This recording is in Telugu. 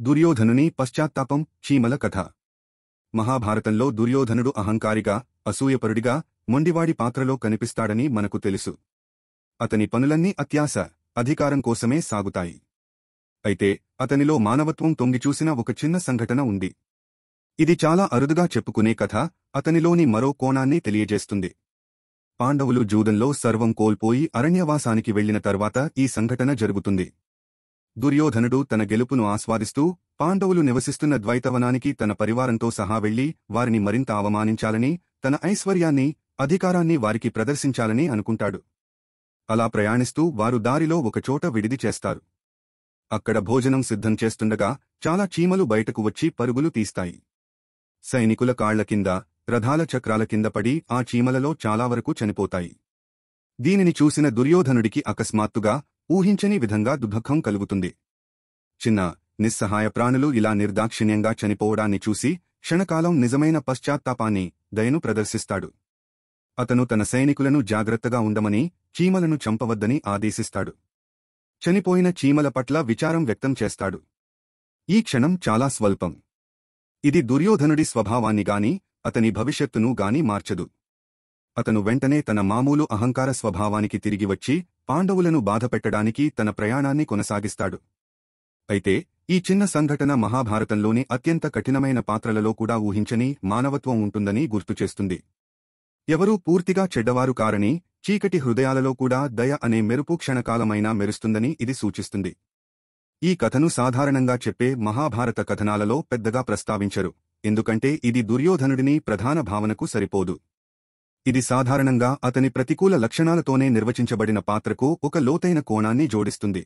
దుర్యోధనుని పశ్చాత్తాపం చీమల కథ. మహాభారతంలో దుర్యోధనుడు అహంకారిగా, అసూయపరుడిగా, మొండివాడి పాత్రలో కనిపిస్తాడని మనకు తెలుసు. అతని పనులన్నీ అత్యాశ, అధికారం కోసమే సాగుతాయి. అయితే అతనిలో మానవత్వం తొంగిచూసిన ఒక చిన్న సంఘటన ఉంది. ఇది చాలా అరుదుగా చెప్పుకునే కథ అతనిలోని మరో కోణాన్ని తెలియజేస్తుంది. పాండవులు జూదంలో సర్వం కోల్పోయి అరణ్యవాసానికి వెళ్లిన తర్వాత ఈ సంఘటన జరుగుతుంది. దుర్యోధనుడు తన గెలుపును ఆస్వాదిస్తూ పాండవులు నివసిస్తున్న ద్వైతవనానికి తన పరివారంతో సహా వెళ్లి వారిని మరింత అవమానించాలని, తన ఐశ్వర్యాన్ని, అధికారాన్ని వారికి ప్రదర్శించాలని అనుకుంటాడు. అలా ప్రయాణిస్తూ వారు దారిలో ఒకచోట విడిది చేస్తారు. అక్కడ భోజనం సిద్ధం చేస్తుండగా చాలా చీమలు బయటకు వచ్చి పరుగులు తీస్తాయి. సైనికుల కాళ్ల కింద, రథాల చక్రాల కింద పడి ఆ చీమలలో చాలా వరకు చనిపోతాయి. దీనిని చూసిన దుర్యోధనుడికి అకస్మాత్తుగా, ఊహించని విధంగా దుఃఖం కలుగుతుంది. చిన్న, నిస్సహాయ ప్రాణులు ఇలా నిర్దాక్షిణ్యంగా చనిపోవడాన్ని చూసి క్షణకాలం నిజమైన పశ్చాత్తాపాన్ని, దయను ప్రదర్శిస్తాడు. అతను తన సైనికులను జాగ్రత్తగా ఉండమని, చీమలను చంపవద్దని ఆదేశిస్తాడు. చనిపోయిన చీమల పట్ల విచారం వ్యక్తం చేస్తాడు. ఈ క్షణం చాలా స్వల్పం. ఇది దుర్యోధనుడి స్వభావాన్ని గాని, అతని భవిష్యత్తును గాని మార్చదు. అతను వెంటనే తన మామూలు అహంకార స్వభావానికి తిరిగి వచ్చి పాండవులను బాధపెట్టడానికి తన ప్రయాణాన్ని కొనసాగిస్తాడు. అయితే ఈ చిన్న సంఘటన మహాభారతంలోని అత్యంత కఠినమైన పాత్రలలో కూడా ఊహించని మానవత్వం ఉంటుందని గుర్తుచేస్తుంది. ఎవరూ పూర్తిగా చెడ్డవారు కారని, చీకటి హృదయాలలో కూడా దయ అనే మెరుపు క్షణకాలమైనా మెరుస్తుందని ఇది సూచిస్తుంది. ఈ కథను సాధారణంగా చెప్పే మహాభారత కథనాలలో పెద్దగా ప్రస్తావించరు, ఎందుకంటే ఇది దుర్యోధనుడిని ప్రధాన భావనకు సరిపోదు. ఇది సాధారణంగా అతని ప్రతికూల లక్షణాలతోనే నిర్వచించబడిన పాత్రకు ఒక లోతైన కోణాన్ని జోడిస్తుంది.